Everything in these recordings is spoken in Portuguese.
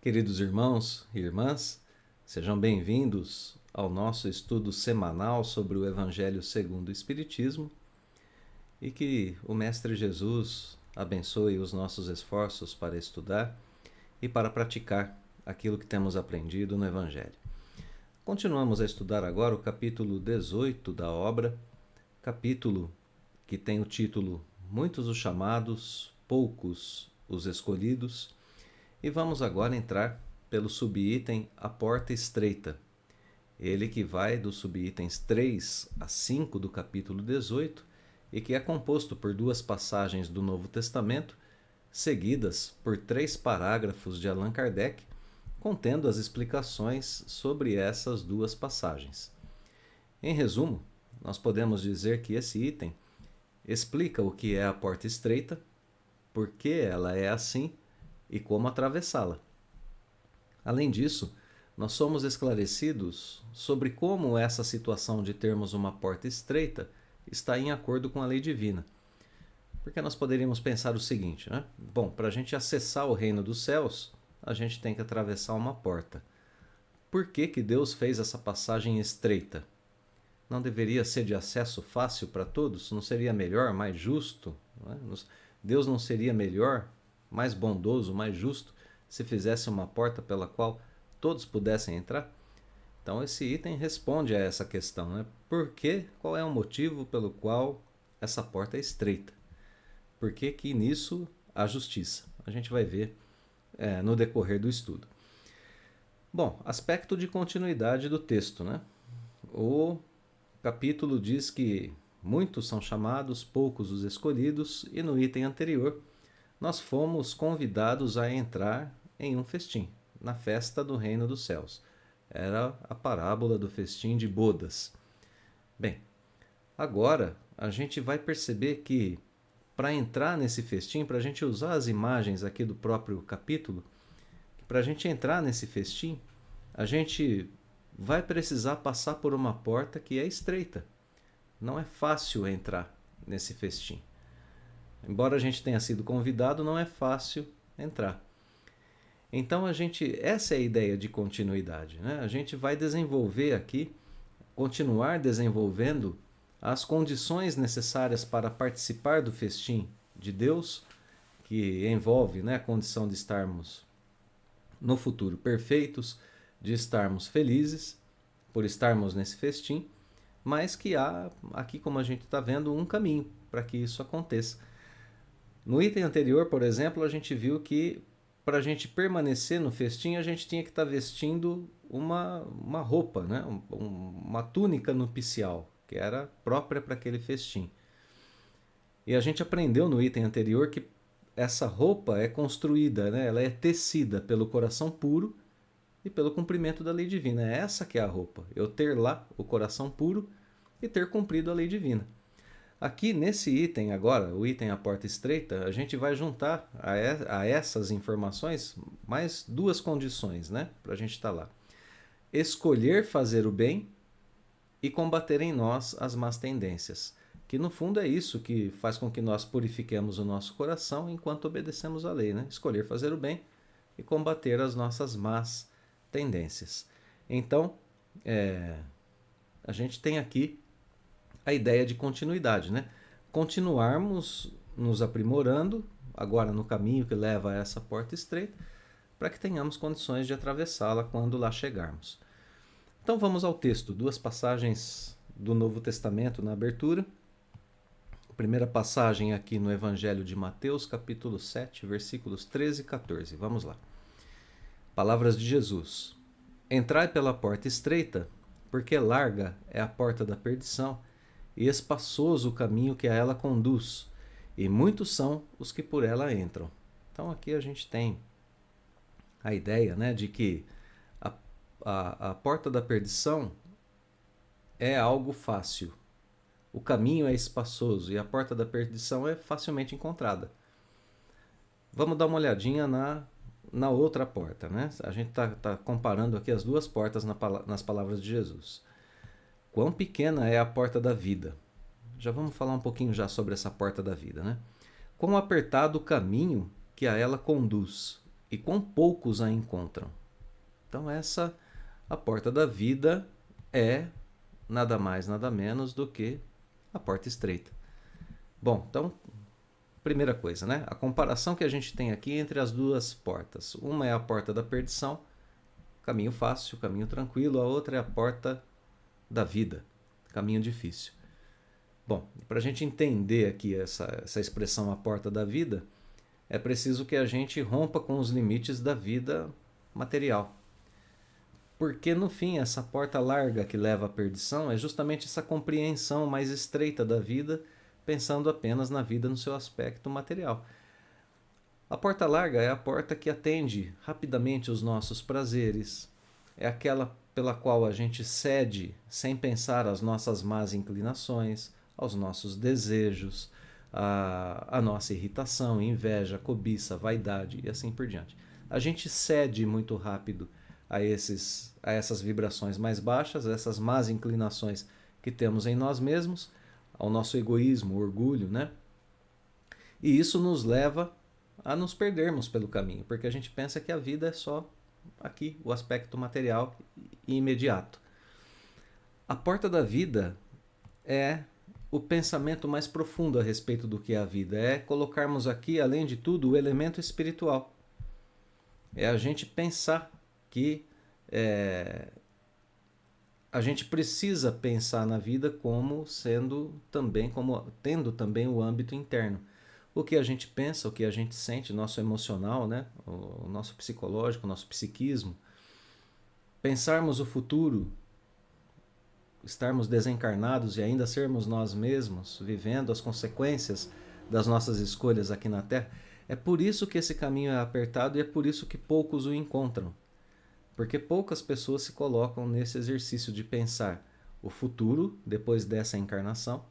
Queridos irmãos e irmãs, sejam bem-vindos ao nosso estudo semanal sobre o Evangelho segundo o Espiritismo e que o Mestre Jesus abençoe os nossos esforços para estudar e para praticar aquilo que temos aprendido no Evangelho. Continuamos a estudar agora o capítulo 18 da obra, capítulo que tem o título Muitos os chamados, poucos os escolhidos. E vamos agora entrar pelo subitem A Porta Estreita. Ele que vai dos subitens 3 a 5 do capítulo 18 e que é composto por duas passagens do Novo Testamento, seguidas por 3 parágrafos de Allan Kardec, contendo as explicações sobre essas duas passagens. Em resumo, nós podemos dizer que esse item explica o que é a porta estreita, por que ela é assim e como atravessá-la. Além disso, nós somos esclarecidos sobre como essa situação de termos uma porta estreita está em acordo com a lei divina. Porque nós poderíamos pensar o seguinte, né? Bom, para a gente acessar o reino dos céus, a gente tem que atravessar uma porta. Por que que Deus fez essa passagem estreita? Não deveria ser de acesso fácil para todos? Não seria melhor, mais justo? Não é? Deus não seria melhor, mais bondoso, mais justo, se fizesse uma porta pela qual todos pudessem entrar? Então esse item responde a essa questão, né? Por quê? Qual é o motivo pelo qual essa porta é estreita? Por que que nisso há justiça? A gente vai ver no decorrer do estudo. Bom, aspecto de continuidade do texto, né? O capítulo diz que muitos são chamados, poucos os escolhidos, e no item anterior nós fomos convidados a entrar em um festim, na festa do reino dos céus. Era a parábola do festim de bodas. Bem, agora a gente vai perceber que para entrar nesse festim, para a gente usar as imagens aqui do próprio capítulo, para a gente entrar nesse festim, a gente vai precisar passar por uma porta que é estreita. Não é fácil entrar nesse festim. Embora a gente tenha sido convidado, não é fácil entrar. Então essa é a ideia de continuidade, né? A gente vai desenvolver aqui, continuar desenvolvendo as condições necessárias para participar do festim de Deus, que envolve, né, a condição de estarmos no futuro perfeitos, de estarmos felizes por estarmos nesse festim, mas que há aqui, como a gente está vendo, um caminho para que isso aconteça. No item anterior, por exemplo, a gente viu que para a gente permanecer no festim, a gente tinha que estar vestindo uma roupa, né? Uma túnica nupcial, que era própria para aquele festim. E a gente aprendeu no item anterior que essa roupa é construída, né? Ela é tecida pelo coração puro e pelo cumprimento da lei divina. É essa que é a roupa, eu ter lá o coração puro e ter cumprido a lei divina. Aqui nesse item agora, o item A Porta Estreita, a gente vai juntar a essas informações mais duas condições, né? Para a gente estar lá. Escolher fazer o bem e combater em nós as más tendências. Que no fundo é isso que faz com que nós purifiquemos o nosso coração enquanto obedecemos a lei, né? Escolher fazer o bem e combater as nossas más tendências. Então, a gente tem aqui a ideia de continuidade, né? Continuarmos nos aprimorando, agora no caminho que leva a essa porta estreita, para que tenhamos condições de atravessá-la quando lá chegarmos. Então vamos ao texto, duas passagens do Novo Testamento na abertura. A primeira passagem aqui no Evangelho de Mateus, capítulo 7, versículos 13 e 14. Vamos lá. Palavras de Jesus. Entrai pela porta estreita, porque larga é a porta da perdição, e espaçoso o caminho que a ela conduz, e muitos são os que por ela entram. Então aqui a gente tem a ideia, né, de que a porta da perdição é algo fácil. O caminho é espaçoso e a porta da perdição é facilmente encontrada. Vamos dar uma olhadinha na outra porta, né? A gente está comparando aqui as duas portas nas palavras de Jesus. Quão pequena é a porta da vida. Já vamos falar um pouquinho sobre essa porta da vida, né? Quão apertado o caminho que a ela conduz, e quão poucos a encontram. Então a porta da vida é nada mais, nada menos do que a porta estreita. Bom, então, primeira coisa, né? A comparação que a gente tem aqui entre as duas portas. Uma é a porta da perdição, caminho fácil, caminho tranquilo. A outra é a porta da vida, caminho difícil. Bom, para a gente entender aqui essa expressão a porta da vida, é preciso que a gente rompa com os limites da vida material. Porque, no fim, essa porta larga que leva à perdição é justamente essa compreensão mais estreita da vida, pensando apenas na vida no seu aspecto material. A porta larga é a porta que atende rapidamente os nossos prazeres, é aquela pela qual a gente cede sem pensar às nossas más inclinações, aos nossos desejos, à nossa irritação, inveja, cobiça, vaidade e assim por diante. A gente cede muito rápido a essas vibrações mais baixas, a essas más inclinações que temos em nós mesmos, ao nosso egoísmo, orgulho, né? E isso nos leva a nos perdermos pelo caminho, porque a gente pensa que a vida é só aqui, o aspecto material e imediato. A porta da vida é o pensamento mais profundo a respeito do que é a vida. É colocarmos aqui, além de tudo, o elemento espiritual. É a gente pensar que a gente precisa pensar na vida como sendo também, como tendo também o âmbito interno. O que a gente pensa, o que a gente sente, nosso emocional, né? O nosso psicológico, o nosso psiquismo. Pensarmos o futuro, estarmos desencarnados e ainda sermos nós mesmos, vivendo as consequências das nossas escolhas aqui na Terra. É por isso que esse caminho é apertado e é por isso que poucos o encontram. Porque poucas pessoas se colocam nesse exercício de pensar o futuro depois dessa encarnação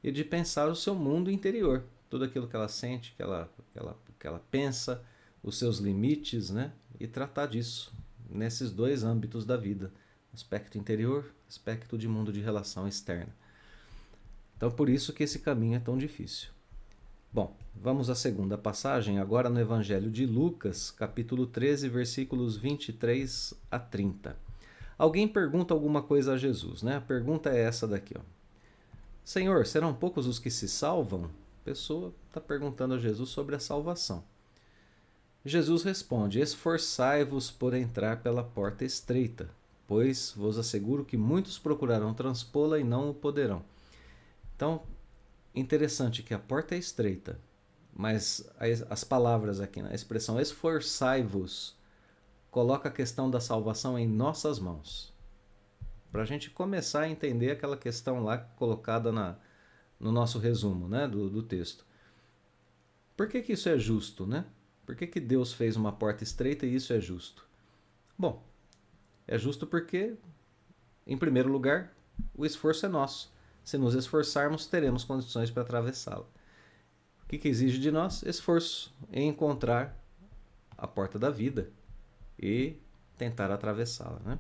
e de pensar o seu mundo interior, tudo aquilo que ela sente, que ela pensa, os seus limites, né? E tratar disso nesses dois âmbitos da vida, aspecto interior, aspecto de mundo de relação externa. Então, por isso que esse caminho é tão difícil. Bom, vamos à segunda passagem, agora no Evangelho de Lucas, capítulo 13, versículos 23 a 30. Alguém pergunta alguma coisa a Jesus, né? A pergunta é essa daqui, ó. Senhor, serão poucos os que se salvam? A pessoa está perguntando a Jesus sobre a salvação. Jesus responde: esforçai-vos por entrar pela porta estreita, pois vos asseguro que muitos procurarão transpô-la e não o poderão. Então, interessante que a porta é estreita, mas as palavras aqui, a expressão esforçai-vos, coloca a questão da salvação em nossas mãos. Para a gente começar a entender aquela questão lá colocada no nosso resumo, né, do texto. Por que isso é justo, né? Por que Deus fez uma porta estreita e isso é justo? Bom, é justo porque, em primeiro lugar, o esforço é nosso. Se nos esforçarmos, teremos condições para atravessá-la. O que exige de nós? Esforço em encontrar a porta da vida e tentar atravessá-la, né?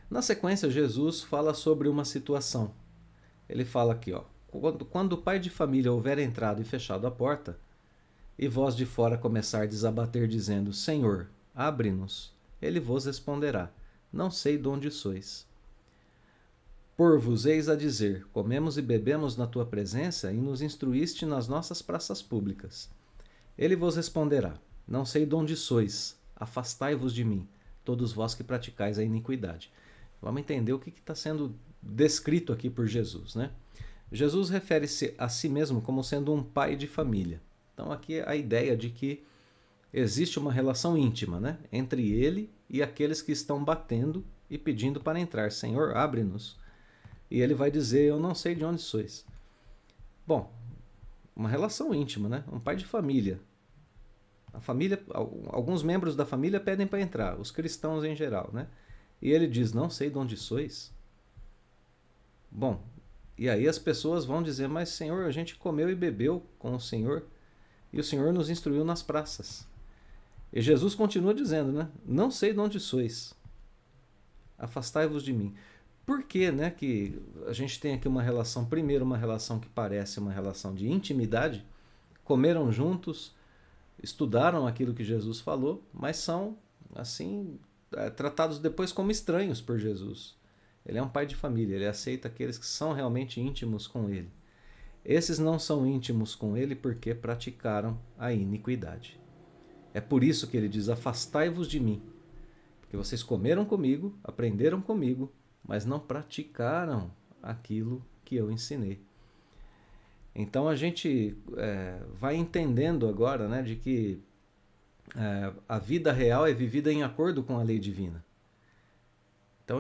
Na sequência, Jesus fala sobre uma situação. Ele fala aqui, ó, quando o pai de família houver entrado e fechado a porta, e vós de fora começardes a bater dizendo: Senhor, abre-nos, ele vos responderá: não sei de onde sois. Por vos eis a dizer: comemos e bebemos na tua presença e nos instruíste nas nossas praças públicas. Ele vos responderá: não sei de onde sois, afastai-vos de mim, todos vós que praticais a iniquidade. Vamos entender o que está sendo descrito aqui por Jesus, né? Jesus refere-se a si mesmo como sendo um pai de família. Então aqui é a ideia de que existe uma relação íntima, né, entre ele e aqueles que estão batendo e pedindo para entrar. Senhor, abre-nos. E ele vai dizer: eu não sei de onde sois. Bom, uma relação íntima, né? Um pai de família. A família, alguns membros da família pedem para entrar, os cristãos em geral, né? E ele diz: não sei de onde sois. Bom, e aí as pessoas vão dizer: mas Senhor, a gente comeu e bebeu com o Senhor e o Senhor nos instruiu nas praças. E Jesus continua dizendo, né? Não sei de onde sois. Afastai-vos de mim. Por que, né, que a gente tem aqui uma relação, primeiro uma relação que parece uma relação de intimidade, comeram juntos, estudaram aquilo que Jesus falou, mas são, assim, tratados depois como estranhos por Jesus. Ele é um pai de família, ele aceita aqueles que são realmente íntimos com ele. Esses não são íntimos com ele porque praticaram a iniquidade. É por isso que ele diz: afastai-vos de mim, porque vocês comeram comigo, aprenderam comigo, mas não praticaram aquilo que eu ensinei. Então a gente vai entendendo agora, né, de que a vida real é vivida em acordo com a lei divina. Então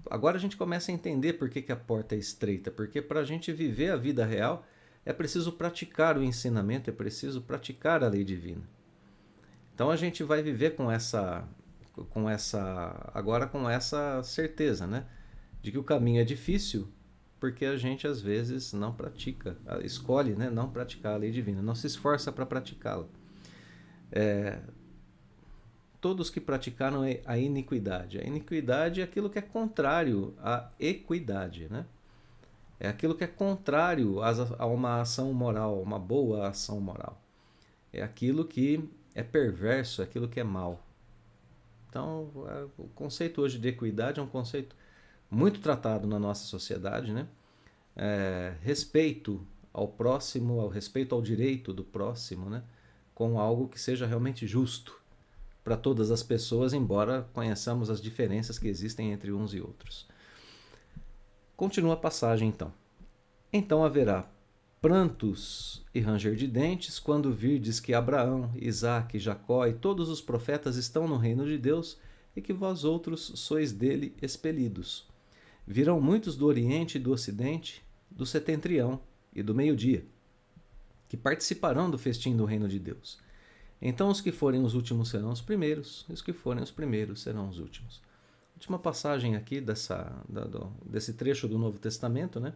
agora a gente começa a entender por que a porta é estreita, porque para a gente viver a vida real é preciso praticar o ensinamento, é preciso praticar a lei divina. Então a gente vai viver agora com essa certeza, né, de que o caminho é difícil, porque a gente às vezes não pratica, escolhe, né, não praticar a lei divina, não se esforça para praticá-la. Todos que praticaram a iniquidade. A iniquidade é aquilo que é contrário à equidade, né? É aquilo que é contrário a uma ação moral, uma boa ação moral. É aquilo que é perverso, é aquilo que é mal. Então, o conceito hoje de equidade é um conceito muito tratado na nossa sociedade, né? Respeito ao próximo, ao respeito ao direito do próximo, né? Com algo que seja realmente justo para todas as pessoas, embora conheçamos as diferenças que existem entre uns e outros. Continua a passagem então. Então haverá prantos e ranger de dentes quando virdes que Abraão, Isaque, Jacó e todos os profetas estão no reino de Deus e que vós outros sois dele expelidos. Virão muitos do Oriente e do Ocidente, do Setentrião e do Meio-Dia, que participarão do festim do reino de Deus. Então os que forem os últimos serão os primeiros, e os que forem os primeiros serão os últimos. Última passagem aqui desse trecho do Novo Testamento, né?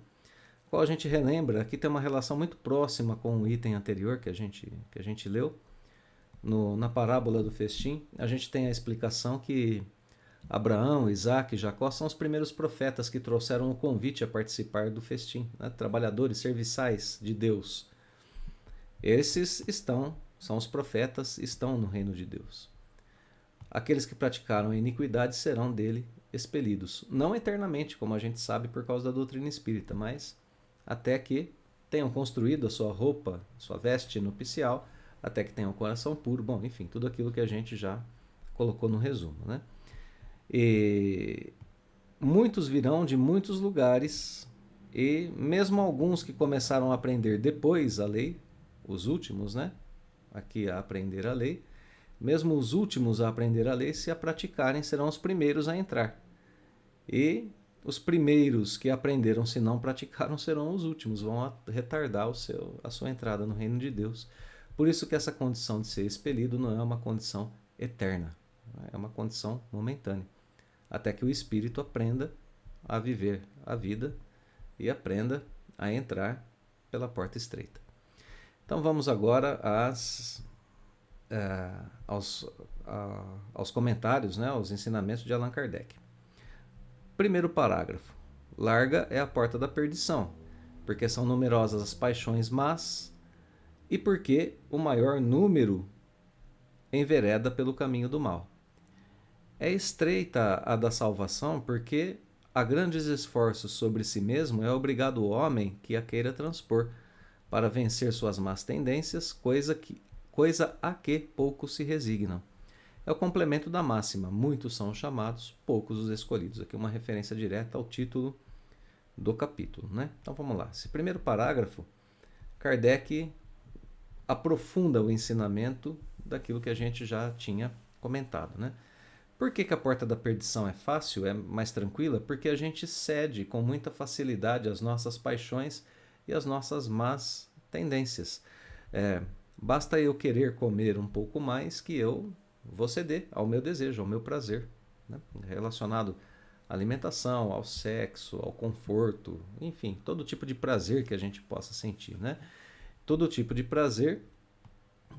Qual a gente relembra, aqui tem uma relação muito próxima com o item anterior que a gente leu. Na parábola do festim, a gente tem a explicação que Abraão, Isaque e Jacó são os primeiros profetas que trouxeram o convite a participar do festim, né? Trabalhadores serviçais de Deus. Esses são os profetas, estão no reino de Deus. Aqueles que praticaram a iniquidade serão dele expelidos. Não eternamente, como a gente sabe por causa da doutrina espírita, mas até que tenham construído a sua roupa, sua veste nupcial, até que tenham o coração puro. Bom, enfim, tudo aquilo que a gente já colocou no resumo, né? E muitos virão de muitos lugares, e mesmo alguns que começaram a aprender depois a lei, os últimos, né? Aqui a aprender a lei, mesmo os últimos a aprender a lei, se a praticarem, serão os primeiros a entrar. E os primeiros que aprenderam, se não praticaram, serão os últimos, vão retardar a sua entrada no reino de Deus. Por isso que essa condição de ser expelido não é uma condição eterna, é uma condição momentânea, até que o espírito aprenda a viver a vida e aprenda a entrar pela porta estreita. Então vamos agora aos comentários, né, aos ensinamentos de Allan Kardec. Primeiro parágrafo. Larga é a porta da perdição, porque são numerosas as paixões más e porque o maior número envereda pelo caminho do mal. É estreita a da salvação, porque a grandes esforços sobre si mesmo é obrigado o homem que a queira transpor, para vencer suas más tendências, coisa a que poucos se resignam. É o complemento da máxima: muitos são os chamados, poucos os escolhidos. Aqui uma referência direta ao título do capítulo, né? Então vamos lá. Esse primeiro parágrafo, Kardec aprofunda o ensinamento daquilo que a gente já tinha comentado, né? Por que a porta da perdição é fácil, é mais tranquila? Porque a gente cede com muita facilidade às nossas paixões e às nossas más tendências. Basta eu querer comer um pouco mais que eu vou ceder ao meu desejo, ao meu prazer, né? Relacionado à alimentação, ao sexo, ao conforto, enfim, todo tipo de prazer que a gente possa sentir, né? Todo tipo de prazer,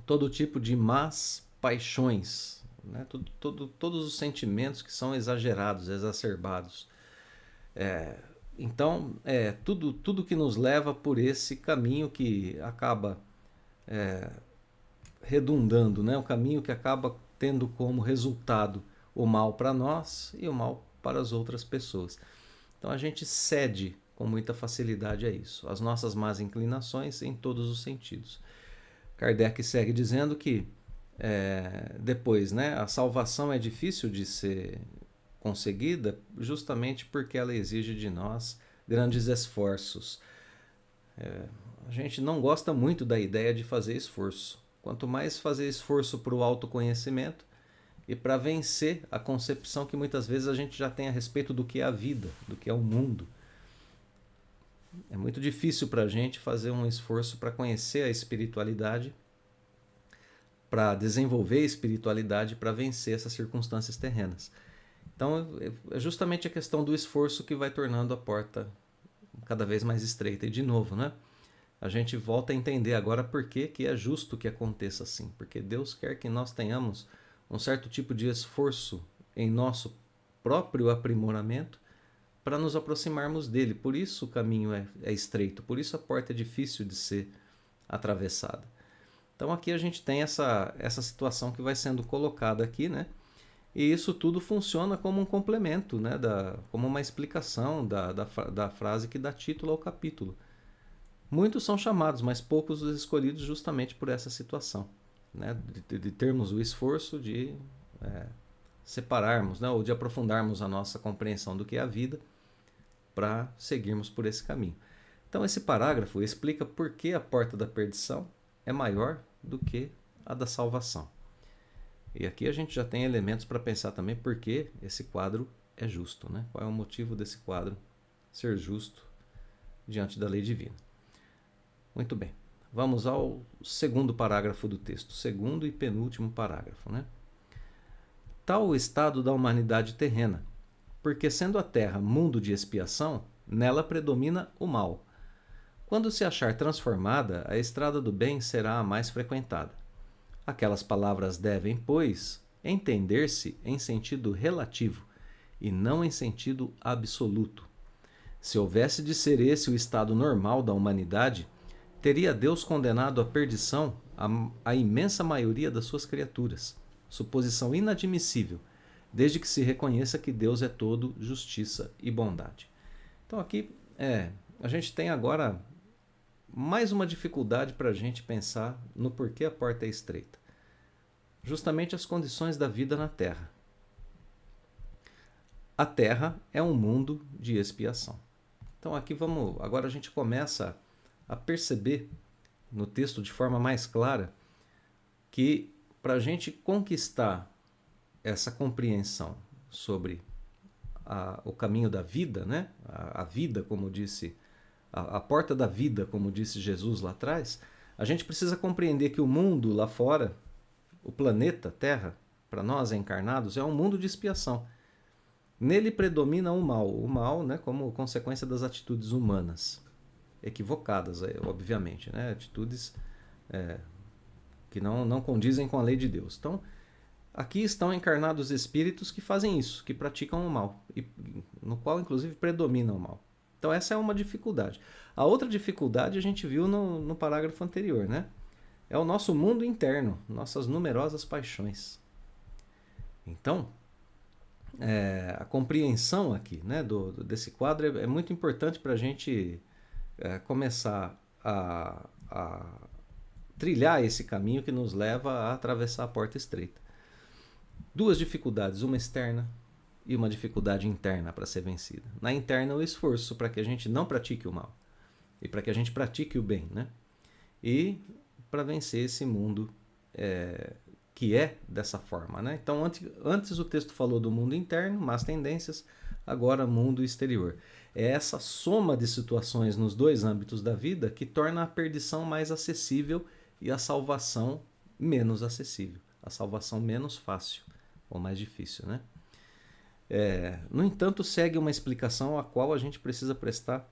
todo tipo de más paixões, né? Todos os sentimentos que são exagerados, exacerbados. Então, tudo que nos leva por esse caminho que acaba redundando, né? Um caminho que acaba tendo como resultado o mal para nós e o mal para as outras pessoas. Então a gente cede com muita facilidade a isso, as nossas más inclinações em todos os sentidos. Kardec segue dizendo que depois, né, a salvação é difícil de ser conseguida justamente porque ela exige de nós grandes esforços. A gente não gosta muito da ideia de fazer esforço. Quanto mais fazer esforço para o autoconhecimento e para vencer a concepção que muitas vezes a gente já tem a respeito do que é a vida, do que é o mundo. É muito difícil para a gente fazer um esforço para conhecer a espiritualidade, para desenvolver a espiritualidade, para vencer essas circunstâncias terrenas. Então é justamente a questão do esforço que vai tornando a porta cada vez mais estreita. E de novo, né? A gente volta a entender agora por que é justo que aconteça assim. Porque Deus quer que nós tenhamos um certo tipo de esforço em nosso próprio aprimoramento para nos aproximarmos dele. Por isso o caminho é estreito, por isso a porta é difícil de ser atravessada. Então aqui a gente tem essa situação que vai sendo colocada aqui, né? E isso tudo funciona como um complemento, né? Como uma explicação da frase que dá título ao capítulo. Muitos são chamados, mas poucos os escolhidos justamente por essa situação, né? De termos o esforço de separarmos, né? Ou de aprofundarmos a nossa compreensão do que é a vida para seguirmos por esse caminho. Então esse parágrafo explica por que a porta da perdição é maior do que a da salvação. E aqui a gente já tem elementos para pensar também por que esse quadro é justo, né? Qual é o motivo desse quadro ser justo diante da lei divina. Muito bem, vamos ao segundo parágrafo do texto, segundo e penúltimo parágrafo, né? Tal o estado da humanidade terrena, porque sendo a terra mundo de expiação, nela predomina o mal. Quando se achar transformada, a estrada do bem será a mais frequentada. Aquelas palavras devem, pois, entender-se em sentido relativo e não em sentido absoluto. Se houvesse de ser esse o estado normal da humanidade, teria Deus condenado à perdição a imensa maioria das suas criaturas, suposição inadmissível, desde que se reconheça que Deus é todo justiça e bondade. Então aqui a gente tem agora mais uma dificuldade para a gente pensar no porquê a porta é estreita. Justamente as condições da vida na Terra. A Terra é um mundo de expiação. Então aqui agora a gente começa a perceber no texto de forma mais clara que para a gente conquistar essa compreensão sobre o caminho da vida, né? A vida, como disse, a porta da vida, como disse Jesus lá atrás, a gente precisa compreender que o mundo lá fora, o planeta Terra, para nós encarnados, é um mundo de expiação. Nele predomina o mal, né, como consequência das atitudes humanas, equivocadas, obviamente, né, atitudes que não condizem com a lei de Deus. Então, aqui estão encarnados espíritos que fazem isso, que praticam o mal, e no qual inclusive predomina o mal. Então essa é uma dificuldade. A outra dificuldade a gente viu no parágrafo anterior, né? É o nosso mundo interno, nossas numerosas paixões. Então, a compreensão aqui, né, desse quadro é muito importante para a gente começar a trilhar esse caminho que nos leva a atravessar a porta estreita. Duas dificuldades, uma externa e uma dificuldade interna para ser vencida. Na interna, o esforço para que a gente não pratique o mal e para que a gente pratique o bem, né? E para vencer esse mundo que é dessa forma, né? Então, antes o texto falou do mundo interno, más tendências, agora mundo exterior. É essa soma de situações nos dois âmbitos da vida que torna a perdição mais acessível e a salvação menos acessível, a salvação menos fácil ou mais difícil, né? No entanto, segue uma explicação a qual a gente precisa prestar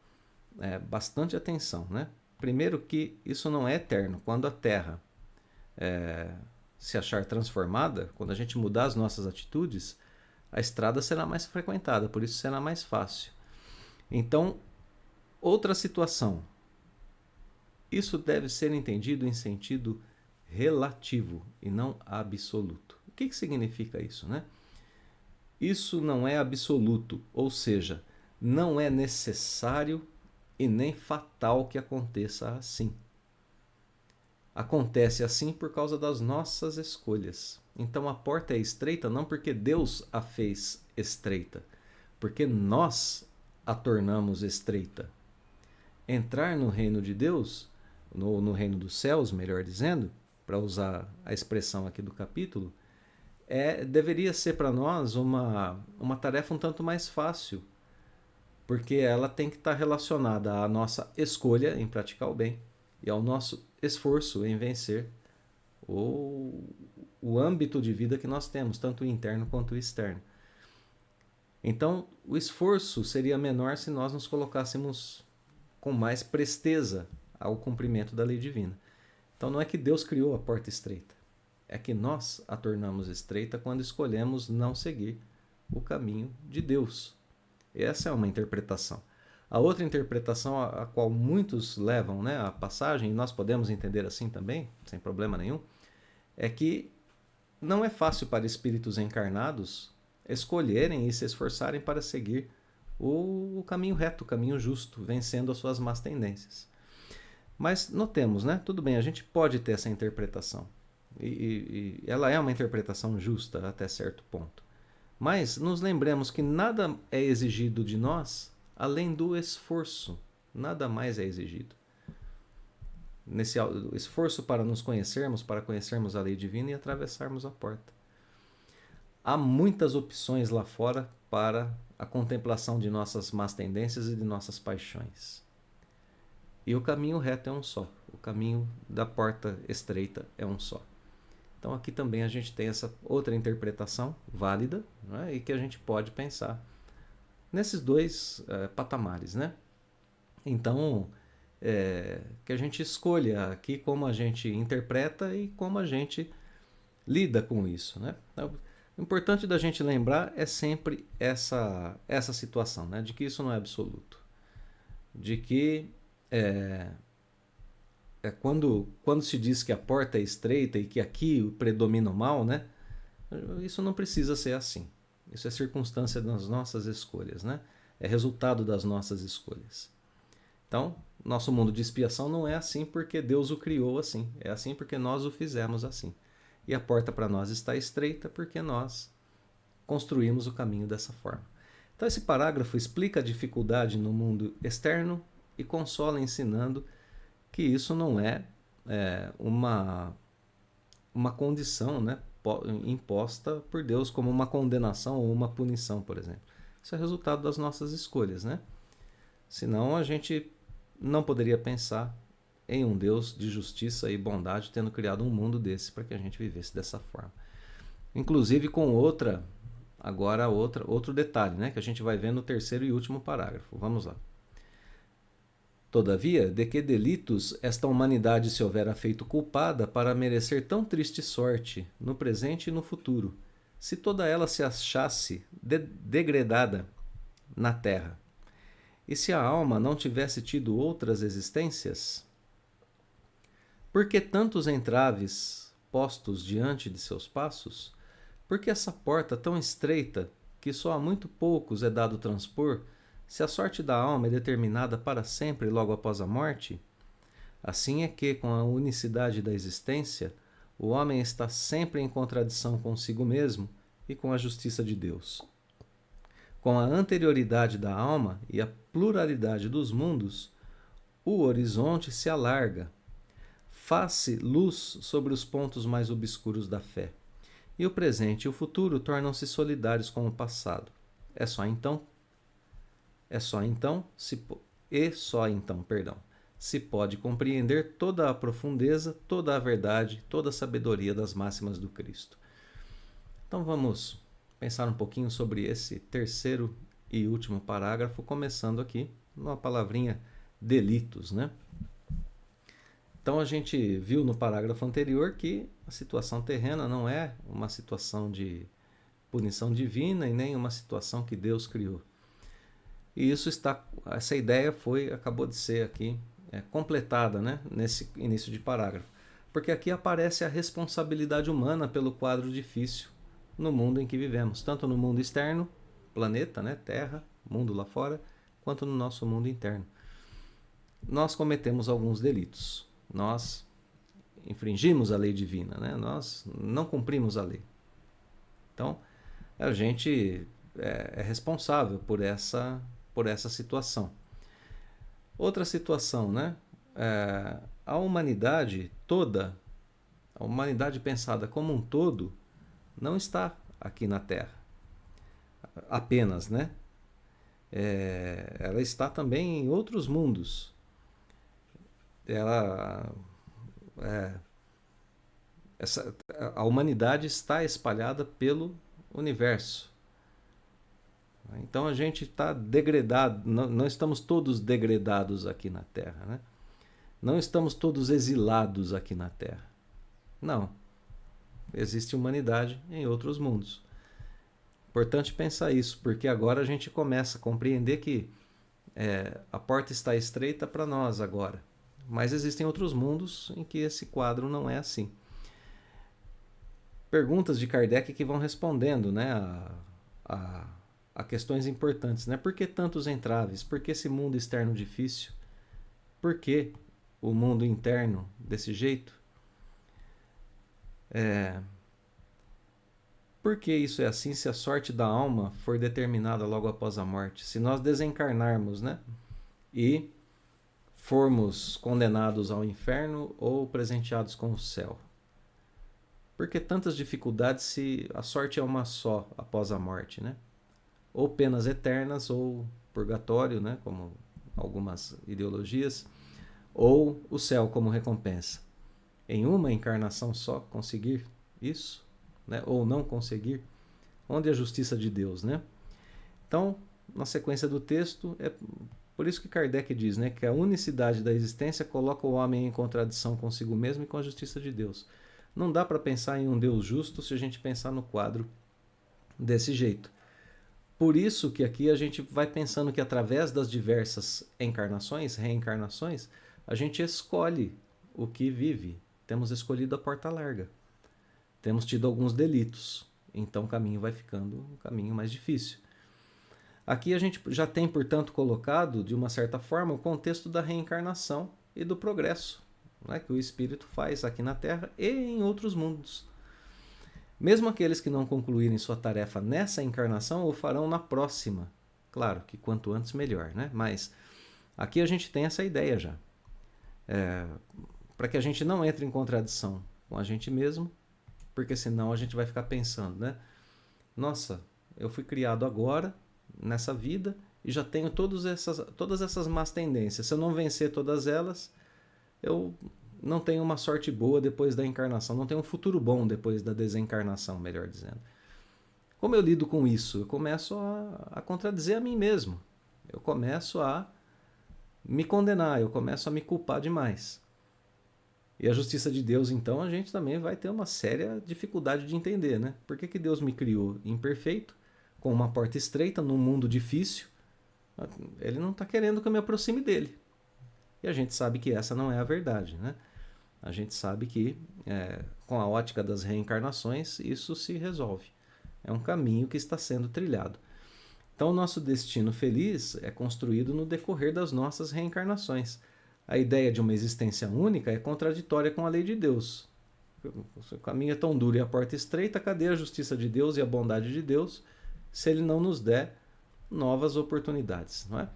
bastante atenção, né? Primeiro que isso não é eterno. Quando a Terra se achar transformada, quando a gente mudar as nossas atitudes, a estrada será mais frequentada, por isso será mais fácil. Então, outra situação. Isso deve ser entendido em sentido relativo e não absoluto. O que significa isso, né? Isso não é absoluto, ou seja, não é necessário e nem fatal que aconteça assim. Acontece assim por causa das nossas escolhas. Então a porta é estreita não porque Deus a fez estreita, porque nós a tornamos estreita. Entrar no reino de Deus, no reino dos céus, melhor dizendo, para usar a expressão aqui do capítulo, deveria ser para nós uma tarefa um tanto mais fácil, porque ela tem que estar relacionada à nossa escolha em praticar o bem e ao nosso esforço em vencer o âmbito de vida que nós temos, tanto o interno quanto o externo. Então, o esforço seria menor se nós nos colocássemos com mais presteza ao cumprimento da lei divina. Então, não é que Deus criou a porta estreita, é que nós a tornamos estreita quando escolhemos não seguir o caminho de Deus. Essa é uma interpretação. A outra interpretação a qual muitos levam, né, a passagem, e nós podemos entender assim também, sem problema nenhum, é que não é fácil para espíritos encarnados escolherem e se esforçarem para seguir o caminho reto, o caminho justo, vencendo as suas más tendências. Mas notemos, né? Tudo bem, a gente pode ter essa interpretação. E ela é uma interpretação justa até certo ponto. Mas nos lembremos que nada é exigido de nós além do esforço. Nada mais é exigido. Nesse esforço para nos conhecermos, para conhecermos a lei divina e atravessarmos a porta. Há muitas opções lá fora para a contemplação de nossas más tendências e de nossas paixões. E o caminho reto é um só. O caminho da porta estreita é um só. Então aqui também a gente tem essa outra interpretação válida, né, e que a gente pode pensar nesses dois patamares, né? Então, que a gente escolha aqui como a gente interpreta e como a gente lida com isso, né? Então, o importante da gente lembrar é sempre essa situação, né? De que isso não é absoluto. De que quando se diz que a porta é estreita e que aqui predomina o mal, né? Isso não precisa ser assim. Isso é circunstância das nossas escolhas, né? É resultado das nossas escolhas. Então, nosso mundo de expiação não é assim porque Deus o criou assim. É assim porque nós o fizemos assim. E a porta para nós está estreita porque nós construímos o caminho dessa forma. Então, esse parágrafo explica a dificuldade no mundo externo e consola ensinando que isso não é uma condição, né, imposta por Deus como uma condenação ou uma punição, por exemplo. Isso é resultado das nossas escolhas, né? Senão a gente não poderia pensar em um Deus de justiça e bondade tendo criado um mundo desse para que a gente vivesse dessa forma. Inclusive com outro detalhe, né, que a gente vai ver no terceiro e último parágrafo. Vamos lá. Todavia, de que delitos esta humanidade se houvera feito culpada para merecer tão triste sorte, no presente e no futuro, se toda ela se achasse degradada na terra? E se a alma não tivesse tido outras existências? Por que tantos entraves postos diante de seus passos? Por que essa porta tão estreita, que só a muito poucos é dado transpor, se a sorte da alma é determinada para sempre logo após a morte? Assim é que, com a unicidade da existência, o homem está sempre em contradição consigo mesmo e com a justiça de Deus. Com a anterioridade da alma e a pluralidade dos mundos, o horizonte se alarga, faz-se luz sobre os pontos mais obscuros da fé, e o presente e o futuro tornam-se solidários com o passado. Só então se pode compreender toda a profundeza, toda a verdade, toda a sabedoria das máximas do Cristo. Então vamos pensar um pouquinho sobre esse terceiro e último parágrafo, começando aqui numa palavrinha delitos, né? Então a gente viu no parágrafo anterior que a situação terrena não é uma situação de punição divina e nem uma situação que Deus criou. E essa ideia acabou de ser aqui completada, né, nesse início de parágrafo. Porque aqui aparece a responsabilidade humana pelo quadro difícil no mundo em que vivemos, tanto no mundo externo, planeta, né, Terra, mundo lá fora, quanto no nosso mundo interno. Nós cometemos alguns delitos, nós infringimos a lei divina, né? Nós não cumprimos a lei. Então, a gente é responsável por essa situação. Outra situação, né? A humanidade toda, a humanidade pensada como um todo, não está aqui na Terra apenas, né? Ela está também em outros mundos. Ela, a humanidade está espalhada pelo universo. Então a gente está degradado, não estamos todos degradados aqui na Terra, né? Não estamos todos exilados aqui na Terra. Não. Existe humanidade em outros mundos. Importante pensar isso, porque agora a gente começa a compreender que a porta está estreita para nós agora. Mas existem outros mundos em que esse quadro não é assim. Perguntas de Kardec que vão respondendo, né, a questões importantes, né? Por que tantos entraves? Por que esse mundo externo difícil? Por que o mundo interno desse jeito? Por que isso é assim se a sorte da alma for determinada logo após a morte? Se nós desencarnarmos, né, e formos condenados ao inferno ou presenteados com o céu? Por que tantas dificuldades se a sorte é uma só após a morte, né? Ou penas eternas ou purgatório, né, como algumas ideologias, ou o céu como recompensa. Em uma encarnação só conseguir isso, né, ou não conseguir, onde é a justiça de Deus, né? Então, na sequência do texto, é por isso que Kardec diz, né, que a unicidade da existência coloca o homem em contradição consigo mesmo e com a justiça de Deus. Não dá para pensar em um Deus justo se a gente pensar no quadro desse jeito. Por isso que aqui a gente vai pensando que através das diversas encarnações, reencarnações, a gente escolhe o que vive. Temos escolhido a porta larga. Temos tido alguns delitos. Então o caminho vai ficando um caminho mais difícil. Aqui a gente já tem, portanto, colocado, de uma certa forma, o contexto da reencarnação e do progresso, né, que o espírito faz aqui na Terra e em outros mundos. Mesmo aqueles que não concluírem sua tarefa nessa encarnação, o farão na próxima. Claro que quanto antes melhor, né? Mas aqui a gente tem essa ideia já. Para que a gente não entre em contradição com a gente mesmo, porque senão a gente vai ficar pensando, né? Nossa, eu fui criado agora, nessa vida, e já tenho todas essas más tendências. Se eu não vencer todas elas, eu não tenho uma sorte boa depois da encarnação, não tenho um futuro bom depois da desencarnação, melhor dizendo. Como eu lido com isso? Eu começo a contradizer a mim mesmo. Eu começo a me condenar, eu começo a me culpar demais. E a justiça de Deus, então, a gente também vai ter uma séria dificuldade de entender, né? Por que Deus me criou imperfeito, com uma porta estreita, num mundo difícil? Ele não está querendo que eu me aproxime dele. E a gente sabe que essa não é a verdade, né? A gente sabe que, com a ótica das reencarnações, isso se resolve. É um caminho que está sendo trilhado. Então, o nosso destino feliz é construído no decorrer das nossas reencarnações. A ideia de uma existência única é contraditória com a lei de Deus. O caminho é tão duro e a porta estreita, cadê a justiça de Deus e a bondade de Deus se Ele não nos der novas oportunidades, não é?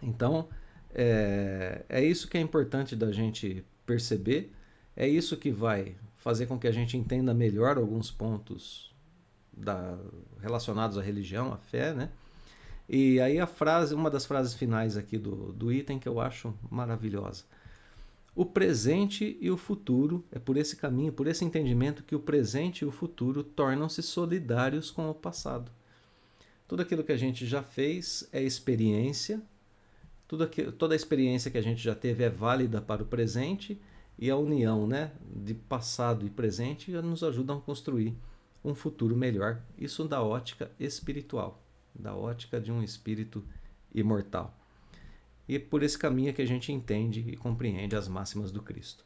Então, é isso que é importante da gente perceber, é isso que vai fazer com que a gente entenda melhor alguns pontos relacionados à religião, à fé, né? E aí uma das frases finais aqui do item que eu acho maravilhosa. O presente e o futuro, é por esse caminho, por esse entendimento que o presente e o futuro tornam-se solidários com o passado. Tudo aquilo que a gente já fez é experiência, toda a experiência que a gente já teve é válida para o presente, e a união, né, de passado e presente nos ajuda a construir um futuro melhor. Isso da ótica espiritual, da ótica de um espírito imortal. E por esse caminho é que a gente entende e compreende as máximas do Cristo.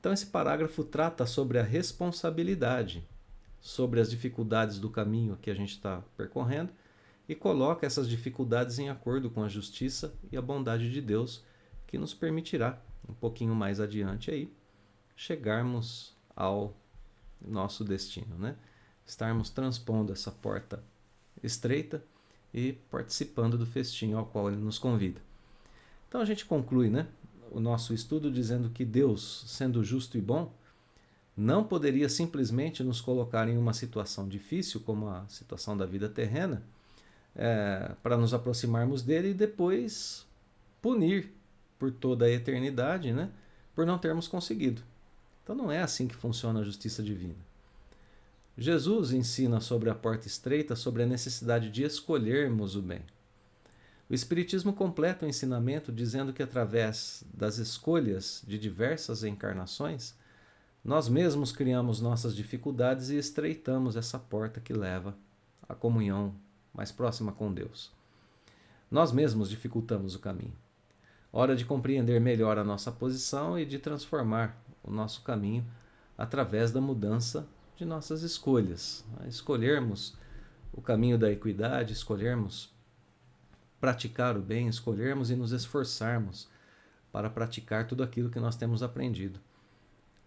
Então, esse parágrafo trata sobre a responsabilidade, sobre as dificuldades do caminho que a gente está percorrendo e coloca essas dificuldades em acordo com a justiça e a bondade de Deus, que nos permitirá, um pouquinho mais adiante aí, chegarmos ao nosso destino, né? Estarmos transpondo essa porta estreita e participando do festim ao qual ele nos convida. Então a gente conclui, né, o nosso estudo dizendo que Deus, sendo justo e bom, não poderia simplesmente nos colocar em uma situação difícil, como a situação da vida terrena, para nos aproximarmos dele e depois punir por toda a eternidade, né, por não termos conseguido. Então não é assim que funciona a justiça divina. Jesus ensina sobre a porta estreita, sobre a necessidade de escolhermos o bem. O Espiritismo completa o ensinamento dizendo que através das escolhas de diversas encarnações, nós mesmos criamos nossas dificuldades e estreitamos essa porta que leva à comunhão mais próxima com Deus. Nós mesmos dificultamos o caminho. Hora de compreender melhor a nossa posição e de transformar o nosso caminho através da mudança de nossas escolhas. Escolhermos o caminho da equidade, escolhermos praticar o bem, escolhermos e nos esforçarmos para praticar tudo aquilo que nós temos aprendido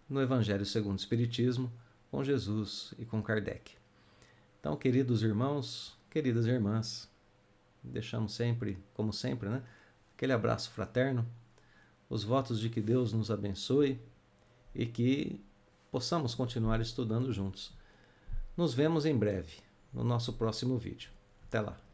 no Evangelho segundo o Espiritismo, com Jesus e com Kardec. Então, queridos irmãos, queridas irmãs, deixamos sempre, como sempre, né, aquele abraço fraterno, os votos de que Deus nos abençoe e que possamos continuar estudando juntos. Nos vemos em breve, no nosso próximo vídeo. Até lá!